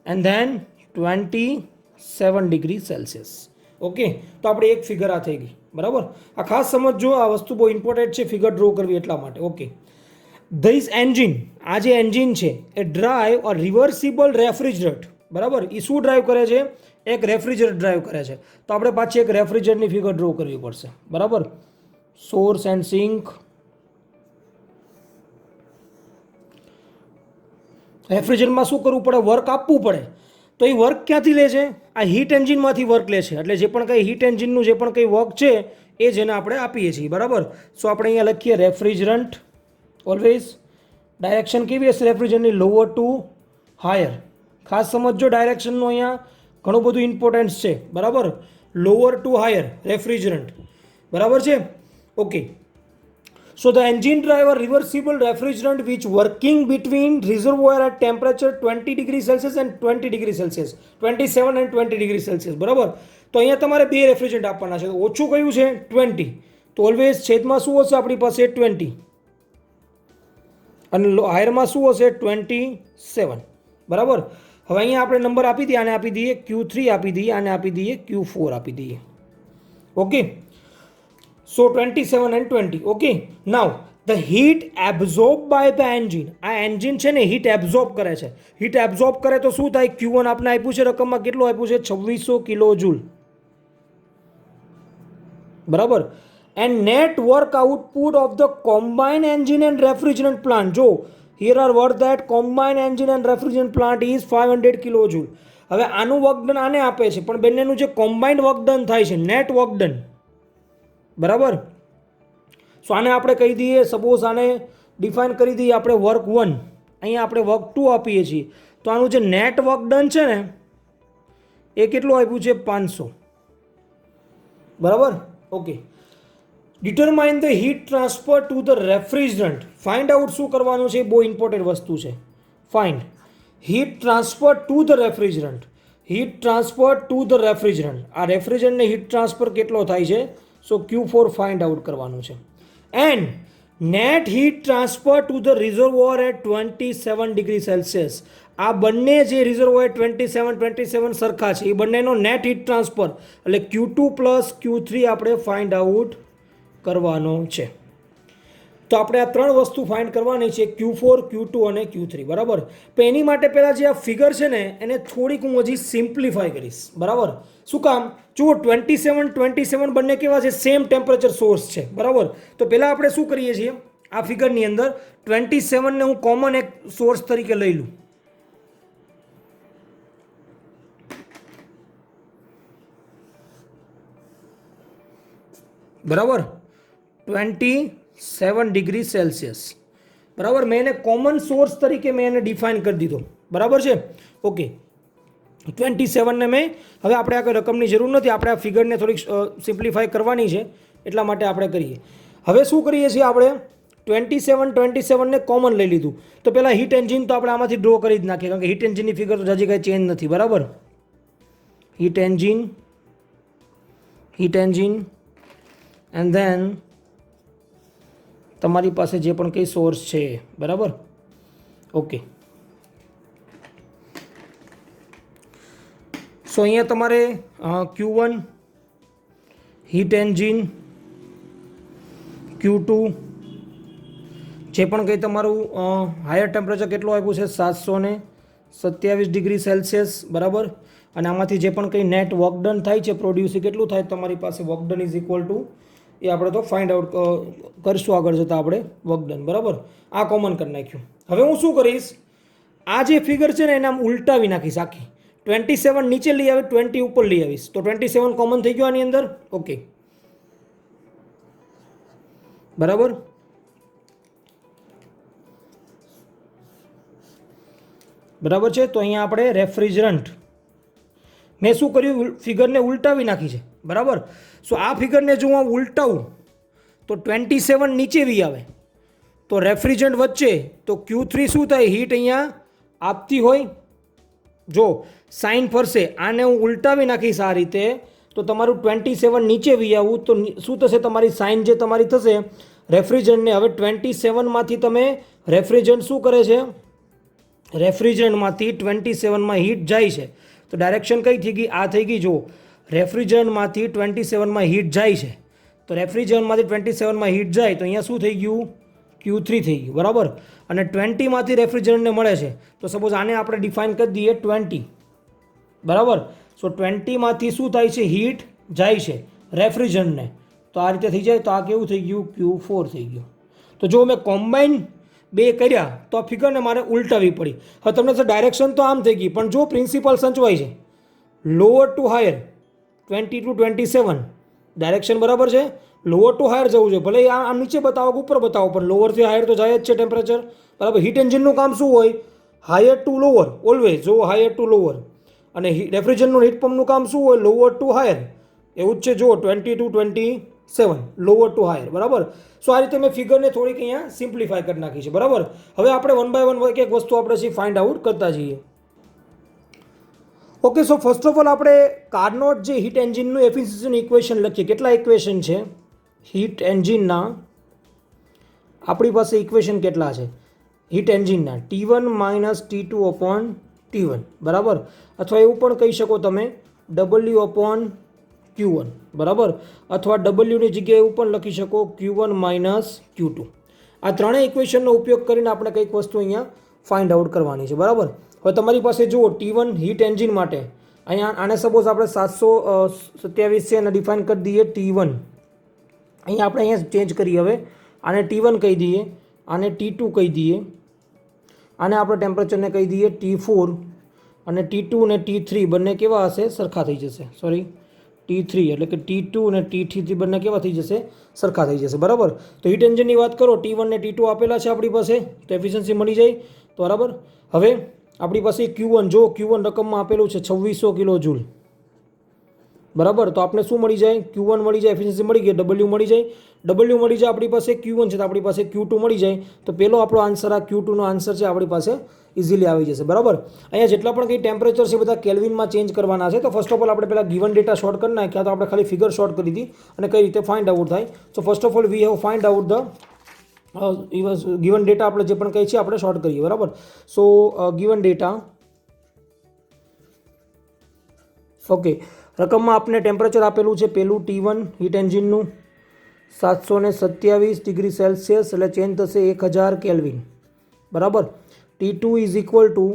and then 27 degree Celsius. Okay, તો આપણે એક ફિગર આ થઈ ગઈ બરાબર. આ ખાસ સમજો, આ વસ્તુ બહુ ઇમ્પોર્ટન્ટ છે ફિગર ડ્રો કરવી એટલા માટે. ઓકે, ધીસ એન્જિન, આ જે એન્જિન છે એ ડ્રાઈવ અ રિવર્સિબલ રેફ્રિજરેટ બરાબર. એ શું ડ્રાઈવ કરે છે? એક રેફ્રિજરેટ ડ્રાઈવ કરે છે. તો આપણે પાછી એક રેફ્રિજરેટની ફિગર ડ્રો કરવી પડશે બરાબર. Source and sink. રેફ્રિજરેટમાં શું કરવું પડે? વર્ક આપવું પડે. તો એ વર્ક ક્યાંથી લે છે? આ હીટ એન્જિનમાંથી વર્ક લે છે. એટલે જે પણ કંઈ હીટ એન્જિનનું જે પણ કંઈ વર્ક છે એ જેને આપણે આપીએ છીએ બરાબર. સો આપણે અહીંયા લખીએ રેફ્રિજરન્ટ. ઓલવેઝ ડાયરેક્શન કેવી હશે રેફ્રિજરન્ટની? Lower to higher. ખાસ સમજો, ડાયરેક્શનનું અહીંયા ઘણું બધું ઇમ્પોર્ટન્સ છે બરાબર. લોઅર ટુ હાયર રેફ્રિજરન્ટ બરાબર છે. Okay, so the engine drive a reversible refrigerant which working between reservoir at temperature 20 degree Celsius and 20 degree Celsius, 27 and 20 degree Celsius બરાબર. તો અહીંયા તમારે બે રેફ્રિજરન્ટ આપવાના છે. ઓછું કયું છે? 20. તો ઓલવેઝ છેદમાં શું હશે આપણી પાસે? 20. અને હાયરમાં શું હશે? 27 બરાબર. હવે અહીંયા આપણે નંબર આપી દઈએ, આને આપી દઈએ Q3 આપી દઈએ, આને આપી દઈએ Q4 આપી દઈએ. Okay, so 27 and 20. Okay, now the heat absorb by the engine. આ એન્જિન છે ને હીટ એબ્ઝોર્બ કરે છે. હીટ એબ્ઝોર્બ કરે તો શું થાય? Q1 આપણે આપ્યું છે રકમમાં, કેટલું આપ્યું છે? 2600 કિલો જૂલ બરાબર. And net work output of the combine engine and refrigerant plant. જો here are word that combined engine and refrigerant plant is 500 કિલોજૂલ. હવે આનું વર્ક ડન આને આપે છે, પણ બંનેનું જે કોમ્બાઇન્ડ વર્ક ડન થાય છે, નેટ વર્ક ડન બરાબર. સો આને આપણે કહી દઈએ, સપોઝ આને ડિફાઇન કરી દઈએ આપણે વર્ક 1, અહીંયા આપણે વર્ક 2 આપીએ છીએ. તો આનું જે નેટ વર્ક ડન છે ને એ કેટલું આપ્યું છે? 500 બરાબર. Okay, determine the heat transfer to the refrigerant. Find out શું કરવાનું છે? બહુ ઇમ્પોર્ટન્ટ વસ્તુ છે. Find heat transfer to the refrigerant. Heat transfer to the refrigerant. આ રેફ્રિજરન્ટને હીટ ટ્રાન્સફર કેટલો થાય છે? સો Q4 ફાઇન્ડ આઉટ કરવાનું છે. And net heat transfer to the reservoir at 27 degree Celsius. આ બંને જે રિઝર્વોયર 27 સરખા છે, એ બંનેનો નેટ હીટ ટ્રાન્સફર એટલે Q2 પ્લસ Q3 આપણે ફાઇન્ડ આઉટ કરવાનો છે. તો આપણે આ ત્રણ વસ્તુ ફાઇન્ડ કરવાની છે, Q4, Q2 અને Q3 બરાબર. પણ એની માટે પહેલાં જે આ ફિગર છે ને એને થોડીક હું હજી સિમ્પ્લિફાય કરીશ બરાબર. શું કામ? જુઓ, 27 બંને કેવા છે? સેમ ટેમ્પરેચર સોર્સ છે બરાબર. તો પહેલાં આપણે શું કરીએ છીએ, આ ફિગરની અંદર 27ને હું કોમન એક સોર્સ તરીકે લઈ લઉં બરાબર. 27 ડિગ્રી સેલ્સિયસ બરાબર. મેં એને કોમન સોર્સ તરીકે મેં એને ડિફાઇન કરી દીધો બરાબર છે. ઓકે, 27ને મેં, હવે આપણે આ કોઈ રકમની જરૂર નથી, આપણે આ ફિગરને થોડીક સિમ્પ્લિફાય કરવાની છે એટલા માટે આપણે કરીએ. હવે શું કરીએ છીએ આપણે? 27ને કોમન લઈ લીધું. તો પહેલાં હીટ એન્જિન તો આપણે આમાંથી ડ્રો કરી જ નાખીએ, કારણ કે હીટ એન્જિનની ફિગર તો હજી કાંઈ ચેન્જ નથી બરાબર. હીટ એન્જિન એન્ડ ધેન તમારી પાસે જે પણ કંઈ સોર્સ છે બરાબર. ઓકે, સો અહીંયા તમારે Q1 હીટ એન્જિન, Q2 જે પણ કંઈ તમારું હાયર ટેમ્પરેચર કેટલું આપ્યું છે? 727 ડિગ્રી સેલ્સિયસ બરાબર. અને આમાંથી જે પણ કંઈ નેટ વર્ક ડન થાય છે પ્રોડ્યુસ, કેટલું થાય તમારી પાસે? Work done is equal to, એ આપણે તો ફાઇન્ડ આઉટ કરીશું આગળ જતાં આપણે વર્ક ડન બરાબર. આ કોમન કરી નાખ્યું. હવે હું શું કરીશ, આ જે ફિગર છે ને એને આમ ઉલટાવી નાખીશ આખી. 27 નીચે લઈ આવી, 20 ઉપર લઈ આવીશ. તો 27 કોમન થઈ ગયો આની અંદર. ઓકે બરાબર. બરાબર છે. તો અહીંયા આપણે રેફ્રિજરન્ટ મેં શું કર્યું? ફિગરને ઉલટાવી નાખી છે બરાબર. સો આ ફિગરને જો હું ઉલટાવું તો 27 નીચે વી આવે, તો રેફ્રિજરન્ટ વચ્ચે, તો Q3 શું થાય? હીટ અહીંયા આપતી હોય જો સાઇન ફરશે, આને હું ઉલટાવી નાખીશ આ રીતે, તો તમારું 27 નીચે વી આવું તો શું થશે, તમારી સાઇન જે તમારી થશે રેફ્રિજરન્ટને, હવે 27માંથી તમે રેફ્રિજરન્ટ શું કરે છે, રેફ્રિજરન્ટમાંથી 27માં હીટ જાય છે, તો ડાયરેક્શન કઈ થઈ ગઈ, આ થઈ ગઈ. જો રેફ્રિજરન્ટમાંથી 27માં હીટ જાય છે, તો રેફ્રિજરન્ટમાંથી 27માં હીટ જાય તો અહીંયા શું થઈ ગયું, Q3 થઈ ગયું, બરાબર. અને 20માંથી રેફ્રિજરન્ટને મળે છે, તો સપોઝ આને આપણે ડિફાઇન કરી દઈએ 20, બરાબર. સો 20માંથી શું થાય છે, હીટ જાય છે રેફ્રિજરન્ટને, તો આ રીતે થઈ જાય, તો આ કેવું થઈ ગયું, Q4 થઈ ગયું. તો જો મેં કોમ્બાઇન બે કર્યા તો આ ફિગરને મારે ઉલટાવી પડી. હવે તમને સર ડાયરેક્શન તો આમ થઈ ગઈ, પણ જો પ્રિન્સિપલ સંચવાય છે, lower to higher 20 to 27 direction બરાબર છે, લોઅર ટુ હાયર જવું જોઈએ, ભલે આમ નીચે બતાવો કે ઉપર બતાવો, પણ લોઅરથી હાયર તો જાય જ છે ટેમ્પરેચર, બરાબર. હીટ એન્જિનનું કામ શું હોય, હાયર ટુ લોઅર, ઓલવેઝ જો હાયર ટુ લોઅર, અને રેફ્રિજરન્ટનું હીટ પંપનું કામ શું હોય, લોઅર ટુ હાયર, એવું જ છે. જો 20 to 27 લોઅર ટુ હાયર, બરાબર. સો આ રીતે મેં ફિગરને થોડીક અહીંયા સિમ્પ્લિફાય કરી નાખી છે, બરાબર. હવે આપણે વન બાય વન એક એક વસ્તુ આપણે ફાઇન્ડ આઉટ કરતા જઈએ. Okay, so first of all આપણે કાર્નોટ જે હીટ એન્જિનનું એફિશિયન્સીનું ઇક્વેશન લખીએ. કેટલા ઇક્વેશન છે હીટ એન્જિનના, આપણી પાસે ઇક્વેશન કેટલા છે heat એન્જિનના, T1 - T2 upon T1, બરાબર. અથવા એવું પણ કહી શકો તમે W અપોન Q1, બરાબર. અથવા Wની જગ્યાએ એવું પણ લખી શકો Q1 - Q2. આ ત્રણેય ઇક્વેશનનો ઉપયોગ કરીને આપણે કંઈક વસ્તુ અહીંયા ફાઇન્ડ આઉટ કરવાની છે, બરાબર. હવે તમારી પાસે જુઓ T1 હીટ એન્જિન માટે, અહીંયા આને સપોઝ આપણે 727 છે અને ડિફાઇન કરી દઈએ T1. અહીંયા ચેન્જ કરીએ, હવે આને T1 કહી દઈએ, આને T2 કહી દઈએ, આને આપણે ટેમ્પરેચરને કહી દઈએ T4, અને T2 અને T3 બંને કેવા હશે, સરખા થઈ જશે. સોરી, T3 એટલે કે T2 અને T3 બંને કેવા થઈ જશે, સરખા થઈ જશે, બરાબર. તો હીટ એન્જિનની વાત કરો, T1 ને T2 આપેલા છે આપણી પાસે, તો એફિશિયન્સી મળી જાય, બરાબર. હવે આપણી પાસે Q1, જો Q1 રકમમાં આપેલું છે 2600 કિલો જૂલ, બરાબર. તો આપણે શું મળી જાય, Q1 મળી જાય, એફિશિયન્સી મળી ગઈ, W મળી જાય, W મળી જાય આપણી પાસે, Q1 છે તો આપણી પાસે Q2 મળી જાય. તો પહેલો આપણો આન્સર આ Q2નો આન્સર છે, આપણી પાસે ઇઝીલી આવી જશે, બરાબર. અહીંયા જેટલા પણ કંઈ ટેમ્પરેચર છે બધા કેલ્વિનમાં ચેન્જ કરવાના છે. તો ફર્સ્ટ ઓફ ઓલ આપણે પહેલાં ગિવન ડેટા શોર્ટ કરી નાખ્યા, તો આપણે ખાલી ફિગર શોર્ટ કરી હતી અને કઈ રીતે ફાઇન્ડ આઉટ થાય. સો first of all V have find out the given data, આપણે જે પણ કહી છે આપણે શોર્ટ કરીએ, બરાબર. સો ગિવન ડેટા, ઓકે, રકમમાં આપને ટેમ્પરેચર આપેલું છે પહેલું T1 હીટ એન્જિનનું 727 ડિગ્રી સેલ્સિયસ, એટલે ચેન્જ થશે 1000 કેલ્વિન, બરાબર. T2 is equal to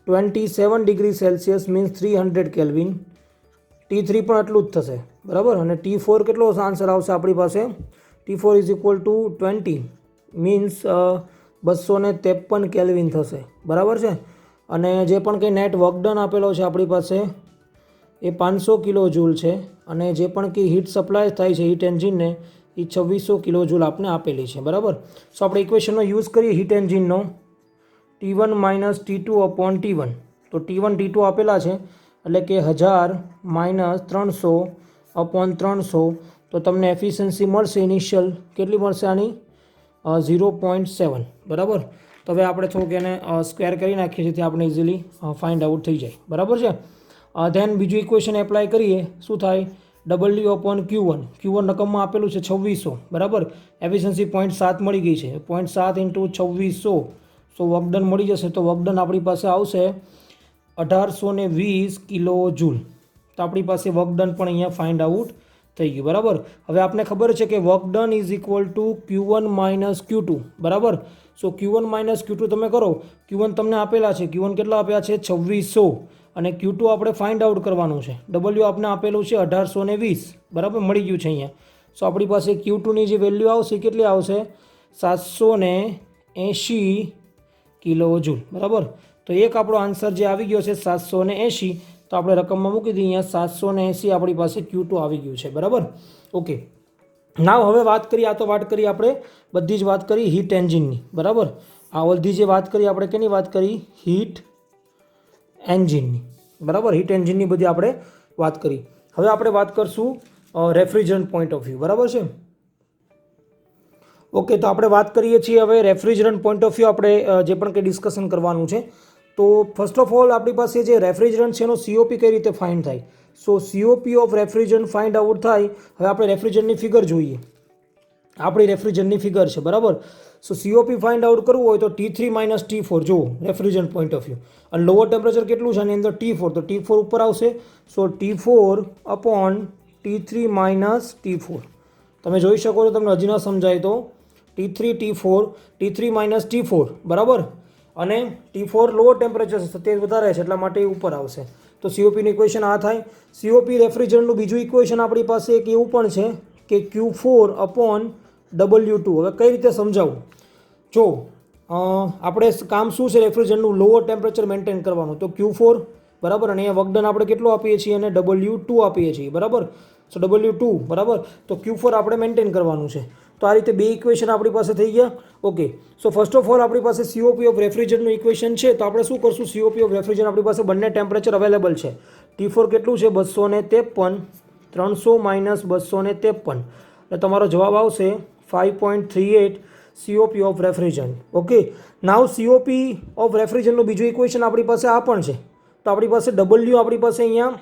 27 degree Celsius means 300 kelvin, T3 પણ એટલું જ થશે, બરાબર. અને T4 કેટલો આન્સર આવશે આપણી પાસે, T4 is equal two 20 means 253 kelvin થશે, બરાબર છે. અને જે પણ કંઈ નેટ વર્કડન આપેલો છે આપણી પાસે એ 500 કિલો જૂલ છે, અને જે પણ કંઈ હીટ સપ્લાય થાય છે હીટ એન્જિનને એ 2600 કિલો જૂલ આપને આપેલી છે, બરાબર. સો આપણે ઇક્વેશનનો યુઝ કરીએ હીટ એન્જિનનો, T1 - T2 અપોન T1. તો T1 T2 આપેલા છે, એટલે કે 1000 - 300 અપોન 300, તો તમને એફિશિયન્સી મળશે ઇનિશિયલ, કેટલી મળશે આની, 0.7, બરાબર. તો હવે આપણે થોડુંક એને સ્ક્વેર કરી નાખીએ જેથી આપણે ઇઝીલી ફાઇન્ડ આઉટ થઈ જાય, બરાબર છે. ધેન બીજું ઇક્વેશન એપ્લાય કરીએ, શું થાય, W અપોન Q1, Q1 રકમમાં આપેલું છે 2600, બરાબર. એફિશિયન્સી 0.7 મળી ગઈ છે, 0.7 × 2600, સો વર્કડન મળી જશે. તો વર્કડન આપણી પાસે આવશે 1820 કિલો જૂલ. તો આપણી પાસે વર્કડન પણ અહીંયા ફાઇન્ડ આઉટ થઈ ગયું, બરાબર. હવે આપને ખબર છે કે વર્કડન is equal two Q1 - Q2, બરાબર. સો Q1 - Q2 તમે કરો, Q1 તમને આપેલા છે, Q1 કેટલા આપ્યા છે 2600, અને Q2 આપણે ફાઇન્ડ આઉટ કરવાનું છે, W આપણે આપેલું છે 1820, બરાબર, મળી ગયું છે અહીંયા. સો આપણી પાસે Q2ની જે વેલ્યુ આવશે કેટલી આવશે, 780 કિલો જૂલ, બરાબર. તો એક આપણો આન્સર જે આવી ગયો છે 780, તો આપણે રકમમાં મૂકી દઈએ અહીંયા 780 આપણી પાસે Q2 આવી ગયું છે, બરાબર. ઓકે, નાવ હવે વાત કરીએ, આ તો વાત કરી આપણે બધી જ વાત કરી હીટ એન્જિનની, બરાબર. આ બધી જે વાત કરી આપણે કેની વાત કરી, હીટ એન્જિનની, બરાબર. હીટ એન્જિનની બધી આપણે વાત કરી. હવે આપણે વાત કરશું રેફ્રિજરન્ટ પોઈન્ટ ઓફ વ્યૂ, બરાબર છે. ઓકે, તો આપણે વાત કરીએ છીએ હવે રેફ્રિજરન્ટ પોઈન્ટ ઓફ વ્યૂ, આપણે જે પણ કંઈ ડિસ્કશન કરવાનું છે. તો ફર્સ્ટ ઓફ ઓલ આપણી પાસે જે રેફ્રિજરન્ટ છે એનો સીઓપી કઈ રીતે ફાઇન્ડ થાય? So COP of refrigerant find out થાય. હવે આપણે રેફ્રિજરન્ટની ફિગર જોઈએ. આપણી રેફ્રિજરન્ટની ફિગર છે બરાબર. સો સીઓપી ફાઇન્ડ આઉટ કરવું હોય તો T3 માઇનસ T4 જુઓ રેફ્રિજરન્ટ પોઈન્ટ ઓફ વ્યૂ. અને લોઅર ટેમ્પરેચર કેટલું છે આની અંદર T4, તો T4 ઉપર આવશે. સો T4 upon T3 minus T4. તમે જોઈ શકો છો, તમને હજી ન સમજાય તો T3 T4 T3 minus T4 બરાબર. અને T4 લોઅર ટેમ્પરેચર છે, તે વધારે છે એટલા માટે એ ઉપર આવશે. તો સીઓપીનું ઇક્વેશન આ થાય. સીઓપી રેફ્રિજરન્ટનું બીજું ઇક્વેશન આપણી પાસે એક એવું પણ છે કે Q4 અપોન W2. હવે કઈ રીતે સમજાવું? જો આપણે કામ શું છે રેફ્રિજરન્ટનું? લોઅર ટેમ્પરેચર મેન્ટેન કરવાનું. તો Q4 બરાબર, અને અહીંયા વર્કડન આપણે કેટલું આપીએ છીએ અને W2 આપીએ છીએ બરાબર. સો W2 બરાબર, તો Q4 આપણે મેન્ટેન કરવાનું છે. તો આ રીતે બે ઇક્વેશન આપણી પાસે થઈ ગયા. Okay, so first of all આપણી પાસે સીઓપી ઓફ રેફ્રિજરન્ટનું ઇક્વેશન છે. તો આપણે શું કરશું? સીઓપી ઓફ રેફ્રિજરન્ટ આપણી પાસે બંને ટેમ્પરેચર અવેલેબલ છે. T4 કેટલું છે? 253. 300 માઇનસ 253 એટલે તમારો જવાબ આવશે 5.38 COP of refrigerant. Okay, now COP of રેફ્રિજરન્ટનું બીજું ઇક્વેશન આપણી પાસે આ પણ છે. તો આપણી પાસે W આપણી પાસે અહીંયા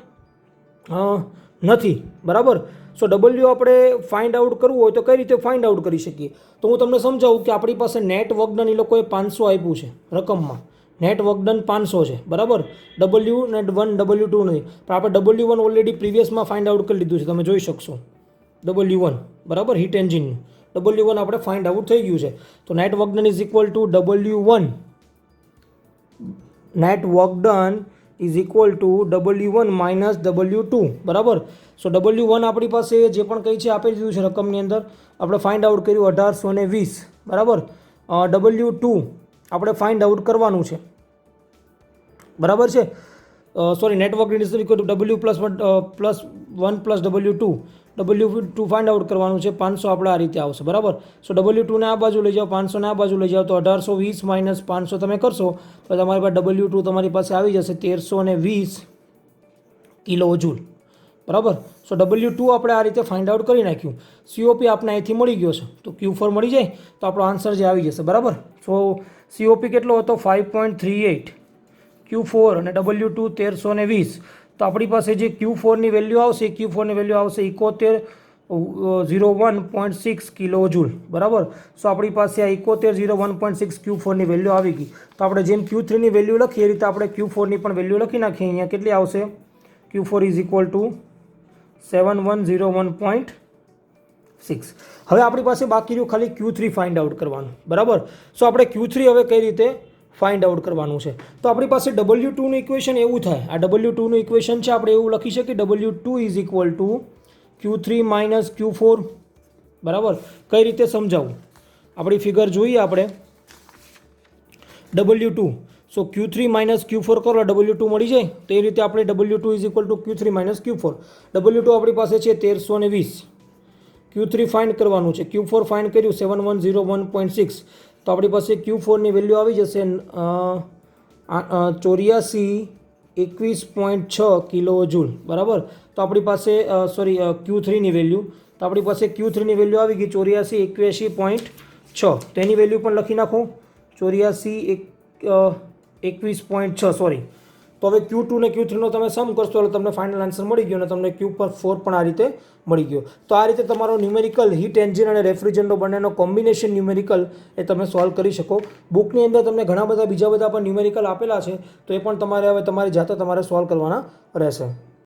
નથી બરાબર. સો W આપણે ફાઇન્ડ આઉટ કરવું હોય તો કઈ રીતે ફાઇન્ડ આઉટ કરી શકીએ? તો હું તમને સમજાવું કે આપણી પાસે નેટ વર્કડન એ લોકોએ 500 આપ્યું છે રકમમાં. નેટ વર્કડન 500 છે બરાબર. W1 W2 નથી, પણ આપણે W1 ઓલરેડી પ્રીવિયસમાં ફાઇન્ડ આઉટ કરી લીધું છે, તમે જોઈ શકશો. W1 બરાબર, હીટ એન્જિનનું W1 આપણે ફાઇન્ડ આઉટ થઈ ગયું છે. તો net work done is equal to W1, net work done is equal to W1 minus W2 બરાબર. સો W1 આપણી પાસે જે પણ કંઈ છે આપી દીધું છે રકમની અંદર, આપણે ફાઇન્ડ આઉટ કર્યું 1820 બરાબર. W2 આપણે ફાઇન્ડ આઉટ કરવાનું છે બરાબર છે. Sorry, network is equal two W plus 1 plus W2. W2 find out કરવાનું છે. 500 આપણે આ રીતે આવશે બરાબર. સો W2 ને આ બાજુ લઈ જાઓ, 500 ને આ બાજુ લઈ જાઓ, તો 1820 માઇનસ 500 તમે કરશો તો તમારી પાસે W2 તમારી પાસે આવી જશે 1320 કિલો જૂલ બરાબર. સો W2 આપણે આ રીતે ફાઇન્ડ આઉટ કરી નાખ્યું. સીઓપી આપણે અહીંથી મળી ગયો છે, તો Q4 મળી જાય તો આપણો આન્સર જે આવી જશે બરાબર. સો સીઓપી કેટલો હતો? 5.38 Q4 અને W2 1320. તો આપણી પાસે જે Q4ની વેલ્યુ આવશે, Q4ની વેલ્યુ આવશે 7101.6 કિલો જૂલ બરાબર. સો આપણી પાસે આ 7101.6 Q4ની વેલ્યુ આવી ગઈ. તો આપણે જેમ Q3ની વેલ્યુ લખીએ એ રીતે આપણે Q4ની પણ વેલ્યુ લખી નાખીએ. અહીંયા કેટલી આવશે? Q4 is equal two 7101.6. હવે આપણી પાસે બાકી રહ્યું ખાલી Q3 ફાઇન્ડ આઉટ કરવાનું બરાબર. સો આપણે Q3 હવે કઈ રીતે ફાઇન્ડ આઉટ કરવાનું છે? તો આપણી પાસે W2નું ઇક્વેશન એવું થાય. આ W2નું ઇક્વેશન છે, આપણે એવું લખી શકીએ W2 is equal two Q3 minus Q4 બરાબર. કઈ રીતે સમજાવું? આપણી ફિગર જોઈએ આપણે W2. સો Q3 માઇનસ Q4 કરો W2 મળી જાય. તો એ રીતે આપણે W2 is equal two Q3 minus Q4. W2 આપણી પાસે છે 1320. Q3 ફાઇન્ડ કરવાનું છે. Q4 ફાઇન્ડ કર્યું 7101.6. તો આપણી પાસે Q4ની વેલ્યુ આવી જશે 8421.6 કિલો જૂલ બરાબર. તો આપણી પાસે Q3ની વેલ્યુ, તો આપણી પાસે Q3ની વેલ્યુ આવી ગઈ 8481.6. તો એની વેલ્યુ પણ લખી નાખો 8421.6 સોરી. તો હવે Q2 ને Q3નો તમે સમ કરશો એટલે તમને ફાઇનલ આન્સર મળી ગયો અને તમને Q4 પણ આ રીતે મળી ગયો. તો આ રીતે તમારો ન્યુમેરિકલ હીટ એન્જિન અને રેફ્રિજરન્ટનો બંનેનો કોમ્બિનેશન ન્યુમેરિકલ એ તમે સોલ્વ કરી શકો. બુકની અંદર તમને ઘણા બધા બીજા બધા પણ ન્યુમેરિકલ આપેલા છે, તો એ પણ તમારે હવે તમારી જાતે તમારે સોલ્વ કરવાના રહેશે.